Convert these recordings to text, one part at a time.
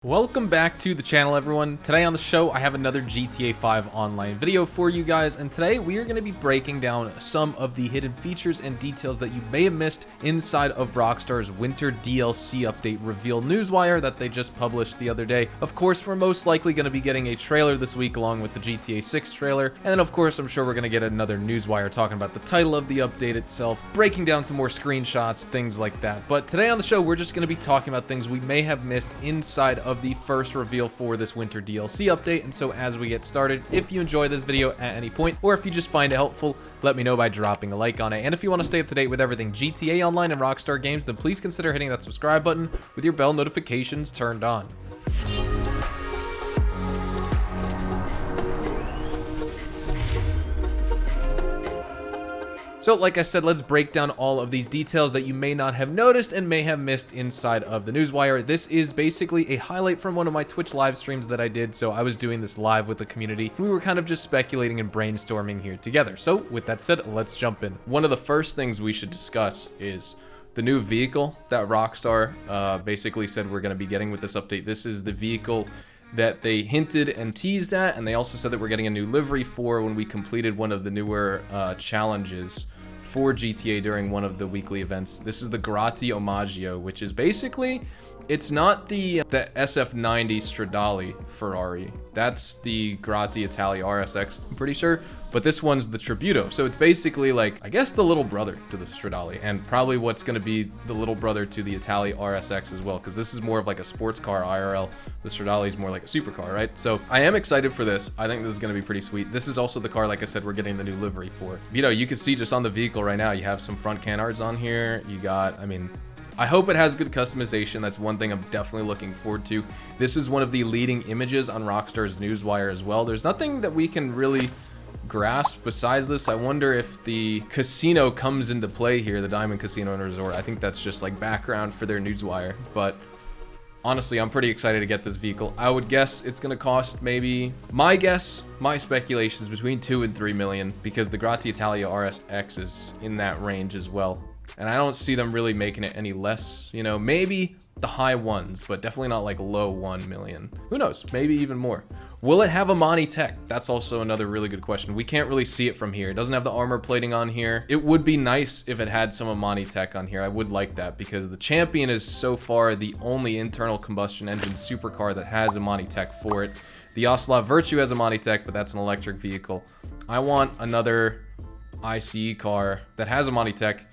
Welcome back to the channel, everyone. Today on the show, I have another GTA 5 online video for you guys, and today we are going to be breaking down some of the hidden features and details that you may have missed inside of Rockstar's Winter DLC update reveal newswire that they just published the other day. Of course, we're most likely going to be getting a trailer this week along with the GTA 6 trailer, and then of course I'm sure we're going to get another newswire talking about the title of the update itself, breaking down some more screenshots, things like that. But today on the show, we're just going to be talking about things we may have missed inside of the first reveal for this Winter DLC update. And so as we get started, if you enjoy this video at any point, or if you just find it helpful, let me know by dropping a like on it. And if you want to stay up to date with everything GTA Online and Rockstar games, then please consider hitting that subscribe button with your bell notifications turned on. So like I said, let's break down all of these details that you may not have noticed and may have missed inside of the newswire. This is basically a highlight from one of my Twitch live streams that I did. So I was doing this live with the community. We were kind of just speculating and brainstorming here together. So with that said, let's jump in. One of the first things we should discuss is the new vehicle that Rockstar basically said we're going to be getting with this update. This is the vehicle that they hinted and teased at, and they also said that we're getting a new livery for when we completed one of the newer challenges for GTA during one of the weekly events. This is the Grati Omaggio, which is basically, it's not the SF90 Stradale Ferrari. That's the Grati Italia RSX, I'm pretty sure. But this one's the Tributo. So it's basically like, I guess, the little brother to the Stradale, and probably what's going to be the little brother to the Italia RSX as well, because this is more of like a sports car IRL. The Stradale is more like a supercar, right? So I am excited for this. I think this is going to be pretty sweet. This is also the car, like I said, we're getting the new livery for. You know, you can see just on the vehicle right now, you have some front canards on here. You got, I mean, I hope it has good customization. That's one thing I'm definitely looking forward to. This is one of the leading images on Rockstar's newswire as well. There's nothing that we can really grasp besides this. I wonder if the casino comes into play here, the Diamond Casino and Resort. I think that's just like background for their newswire. But honestly, I'm pretty excited to get this vehicle. I would guess it's going to cost maybe, my guess, my speculation is between 2 and 3 million, because the Grati Italia RSX is in that range as well. And I don't see them really making it any less, you know, maybe the high ones, but definitely not like low 1 million. Who knows? Maybe even more. Will it have Amani tech? That's also another really good question. We can't really see it from here. It doesn't have the armor plating on here. It would be nice if it had some Amani tech on here. I would like that, because the Champion is so far the only internal combustion engine supercar that has Amani tech for it. The Ocelot Virtue has Amani tech, but that's an electric vehicle. I want another ICE car that has Amani tech.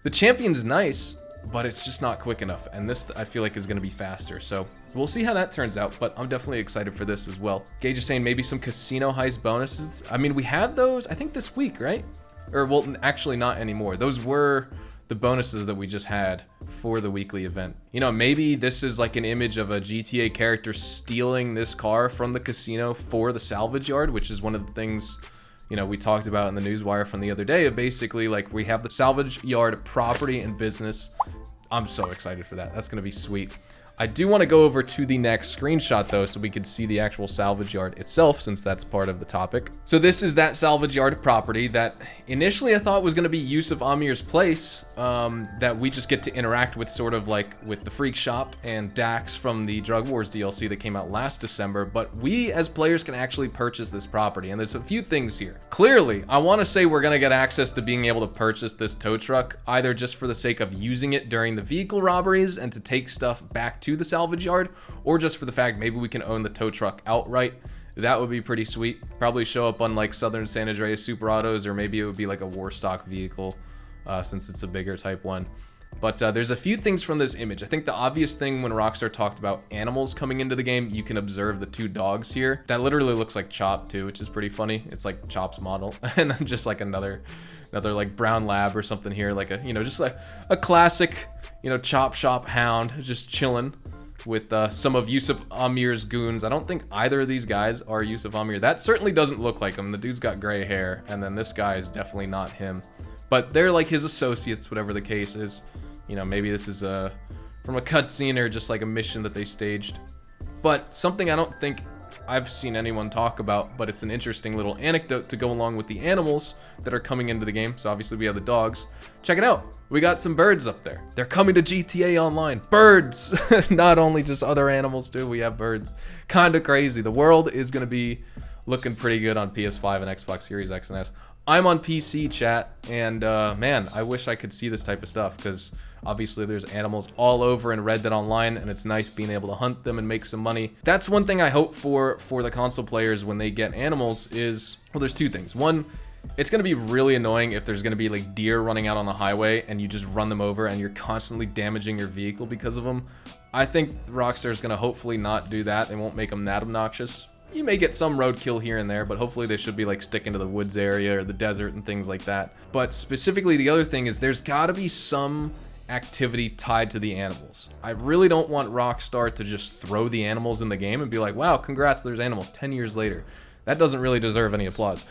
The Champion's nice, but it's just not quick enough, and this I feel like is going to be faster, so we'll see how that turns out. But I'm definitely excited for this as well. Gage is saying maybe some casino heist bonuses. I mean, we had those I think this week, right? Or well, actually not anymore. Those were the bonuses that we just had for the weekly event. You know, maybe this is like an image of a GTA character stealing this car from the casino for the salvage yard, which is one of the things, you know, we talked about in the newswire from the other day, of basically like we have the salvage yard property and business. I'm so excited for that. That's going to be sweet. I do want to go over to the next screenshot though, so we can see the actual salvage yard itself, since that's part of the topic. So this is that salvage yard property that initially I thought was going to be Yusuf Amir's place, that we just get to interact with, sort of like with the Freak Shop and Dax from the Drug Wars DLC that came out last December. But we as players can actually purchase this property, and there's a few things here. Clearly, I want to say we're going to get access to being able to purchase this tow truck, either just for the sake of using it during the vehicle robberies and to take stuff back to the salvage yard, or just for the fact maybe we can own the tow truck outright. That would be pretty sweet. Probably show up on like Southern San Andreas Super Autos, or maybe it would be like a war stock vehicle, since it's a bigger type one. But there's a few things from this image. I think the obvious thing when Rockstar talked about animals coming into the game, you can observe the 2 dogs here. That literally looks like Chop too, which is pretty funny. It's like Chop's model, and then just like another like brown lab or something here, like a, you know, just like a classic, you know, Chop Shop hound just chilling with some of Yusuf Amir's goons. I don't think either of these guys are Yusuf Amir. That certainly doesn't look like him. The dude's got gray hair, and then this guy is definitely not him. But they're like his associates, whatever the case is. You know, maybe this is from a cutscene or just like a mission that they staged. But something I don't think I've seen anyone talk about, but it's an interesting little anecdote to go along with the animals that are coming into the game. So obviously we have the dogs. Check it out. We got some birds up there. They're coming to GTA Online. Birds! Not only just other animals too, we have birds. Kinda crazy. The world is gonna be looking pretty good on PS5 and Xbox Series X and S. I'm on PC, chat, and man, I wish I could see this type of stuff, because obviously there's animals all over in Red Dead Online, and it's nice being able to hunt them and make some money. That's one thing I hope for the console players when they get animals is, well, there's two things. One, it's going to be really annoying if there's going to be like deer running out on the highway and you just run them over and you're constantly damaging your vehicle because of them. I think Rockstar is going to hopefully not do that. They won't make them that obnoxious. You may get some roadkill here and there, but hopefully they should be like sticking to the woods area or the desert and things like that. But specifically, the other thing is there's got to be some activity tied to the animals. I really don't want Rockstar to just throw the animals in the game and be like, wow, congrats, there's animals 10 years later. That doesn't really deserve any applause.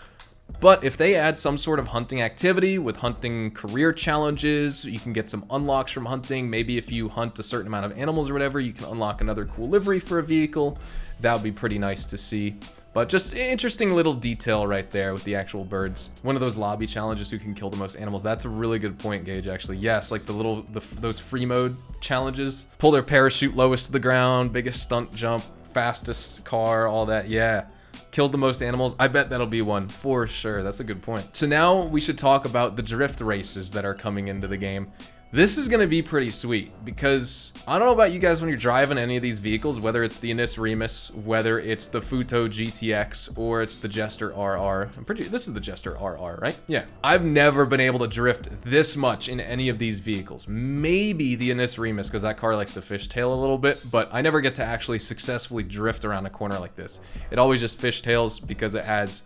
But if they add some sort of hunting activity with hunting career challenges, you can get some unlocks from hunting. Maybe if you hunt a certain amount of animals or whatever, you can unlock another cool livery for a vehicle. That would be pretty nice to see. But just interesting little detail right there with the actual birds. One of those lobby challenges, who can kill the most animals. That's a really good point, Gage, actually. Yes, like those free mode challenges. Pull their parachute lowest to the ground, biggest stunt jump, fastest car, all that. Yeah. Killed the most animals. I bet that'll be one for sure. That's a good point. So now we should talk about the drift races that are coming into the game. This is going to be pretty sweet, because I don't know about you guys when you're driving any of these vehicles, whether it's the Anis Remus, whether it's the Futo GTX, or it's the Jester RR. This is the Jester RR, right? Yeah. I've never been able to drift this much in any of these vehicles. Maybe the Anis Remus, because that car likes to fishtail a little bit, but I never get to actually successfully drift around a corner like this. It always just fishtails because it has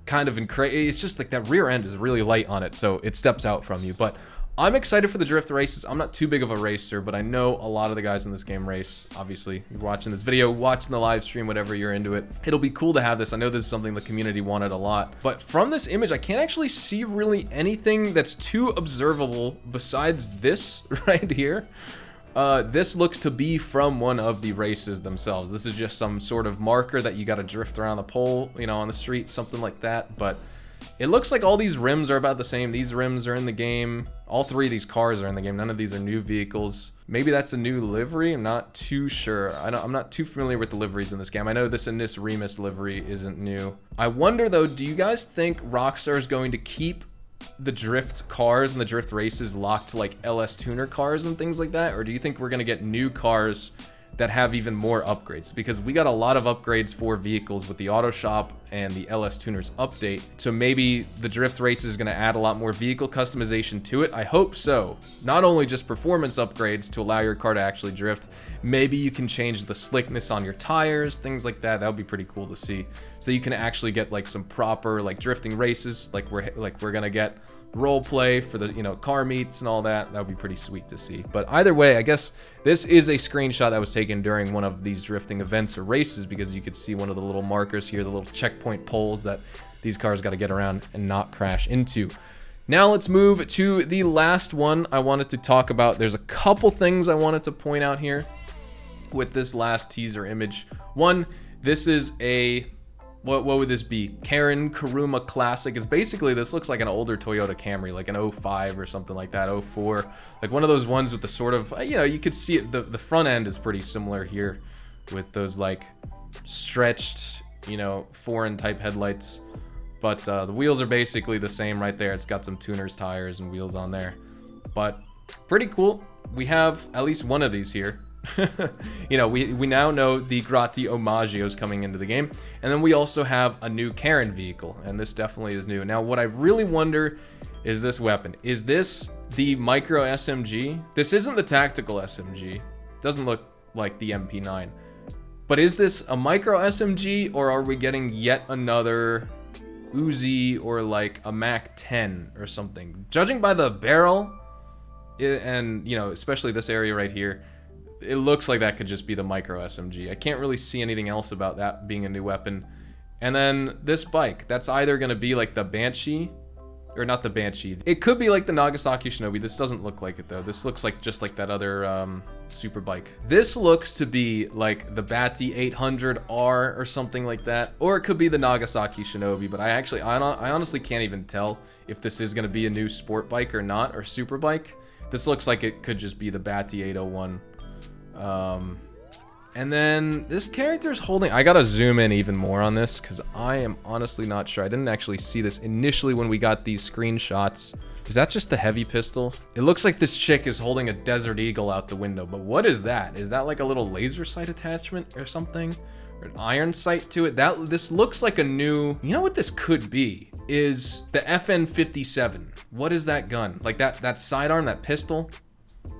kind of it's just like that rear end is really light on it, so it steps out from you. But I'm excited for the drift races. I'm not too big of a racer, but I know a lot of the guys in this game race. Obviously, you're watching this video, watching the live stream, whatever, you're into it. It'll be cool to have this. I know this is something the community wanted a lot. But from this image, I can't actually see really anything that's too observable besides this right here. This looks to be from one of the races themselves. This is just some sort of marker that you got to drift around the pole, you know, on the street, something like that. But it looks like all these rims are about the same. These rims are in the game. All three of these cars are in the game. None of these are new vehicles. Maybe that's a new livery. I'm not too sure. I'm not too familiar with the liveries in this game. I know this Anis Remus livery isn't new. I wonder though, do you guys think Rockstar is going to keep the drift cars and the drift races locked to like LS tuner cars and things like that? Or do you think we're going to get new cars that have even more upgrades? Because we got a lot of upgrades for vehicles with the auto shop and the LS tuners update. So maybe the drift race is going to add a lot more vehicle customization to it. I hope so. Not only just performance upgrades to allow your car to actually drift. Maybe you can change the slickness on your tires, things like that. That would be pretty cool to see. So you can actually get like some proper like drifting races, like we're going to get role play for the, you know, car meets and all that. That would be pretty sweet to see. But either way, I guess this is a screenshot that was taken during one of these drifting events or races, because you could see one of the little markers here, the little checkpoint poles that these cars got to get around and not crash into. Now let's move to the last one I wanted to talk about. There's a couple things I wanted to point out here with this last teaser image. One, this is a what would this be? Karen Kuruma Classic. Is basically, this looks like an older Toyota Camry, like an 05 or something like that, 04. Like one of those ones with the sort of, you know, you could see it, the front end is pretty similar here with those like stretched, you know, foreign type headlights. But the wheels are basically the same right there. It's got some tuners tires and wheels on there. But pretty cool. We have at least one of these here. You know, we now know the Grati Omaggio's coming into the game, and then we also have a new Karen vehicle, and this definitely is new. Now what I really wonder is this weapon. Is this the micro SMG? This isn't the tactical SMG. Doesn't look like the MP9. But is this a micro SMG, or are we getting yet another Uzi or like a Mac 10 or something? Judging by the barrel and, you know, especially this area right here, it looks like that could just be the micro SMG. I can't really see anything else about that being a new weapon. And then this bike, that's either going to be like the Banshee, or not the Banshee. It could be like the Nagasaki Shinobi. This doesn't look like it though. This looks like just like that other Superbike. This looks to be like the Batty 800R or something like that, or it could be the Nagasaki Shinobi, but I honestly can't even tell if this is going to be a new sport bike or not, or Superbike. This looks like it could just be the Batty 801. And then this character's holding... I gotta zoom in even more on this, because I am honestly not sure. I didn't actually see this initially when we got these screenshots. Is that just the heavy pistol? It looks like this chick is holding a Desert Eagle out the window, but what is that? Is that like a little laser sight attachment or something? Or an iron sight to it? This looks like a new... You know what this could be? Is the FN57. What is that gun? Like that sidearm, that pistol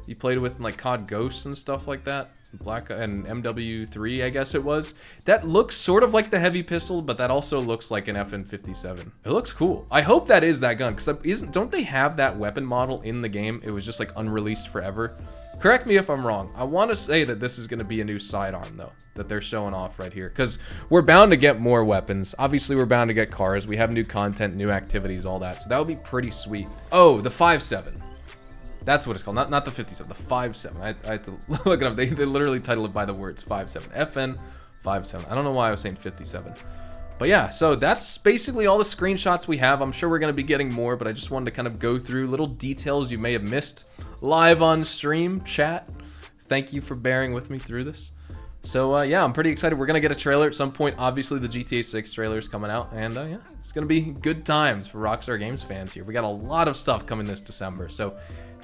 you played with in like COD Ghosts and stuff like that? Black and MW3, I guess it was. That looks sort of like the heavy pistol, but that also looks like an FN57. It looks cool. I hope that is that gun, because don't they have that weapon model in the game? It was just like unreleased forever. Correct me if I'm wrong. I want to say that this is going to be a new sidearm though, that they're showing off right here, because we're bound to get more weapons. Obviously, we're bound to get cars. We have new content, new activities, all that. So that would be pretty sweet. Oh, the 5.7. That's what it's called, not the 57, the 5.7. I had to look it up. They literally title it by the words 5.7. FN 5.7. I don't know why I was saying 57. But yeah, so that's basically all the screenshots we have. I'm sure we're going to be getting more, but I just wanted to kind of go through little details you may have missed live on stream, chat. Thank you for bearing with me through this. So yeah, I'm pretty excited. We're going to get a trailer at some point. Obviously, the GTA 6 trailer is coming out, and yeah, it's going to be good times for Rockstar Games fans here. We got a lot of stuff coming this December, so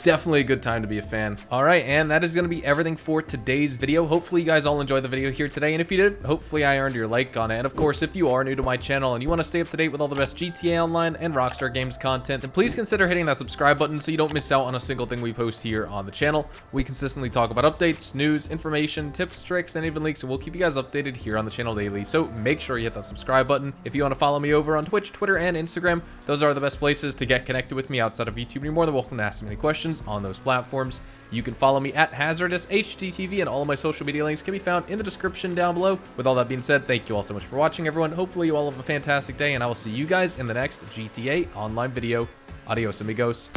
definitely a good time to be a fan. All right, and that is going to be everything for today's video. Hopefully you guys all enjoyed the video here today, and if you did, hopefully I earned your like on it. And of course, if you are new to my channel and you want to stay up to date with all the best GTA Online and Rockstar Games content, then please consider hitting that subscribe button so you don't miss out on a single thing we post here on the channel. We consistently talk about updates, news, information, tips, tricks, and even leaks, and we'll keep you guys updated here on the channel daily. So make sure you hit that subscribe button. If you want to follow me over on Twitch, Twitter, and Instagram, those are the best places to get connected with me outside of YouTube. You're more than welcome to ask me any questions on those platforms. You can follow me at HazardousHDTV, and all of my social media links can be found in the description down below. With all that being said, thank you all so much for watching, everyone. Hopefully you all have a fantastic day, and I will see you guys in the next GTA Online video. Adios, amigos.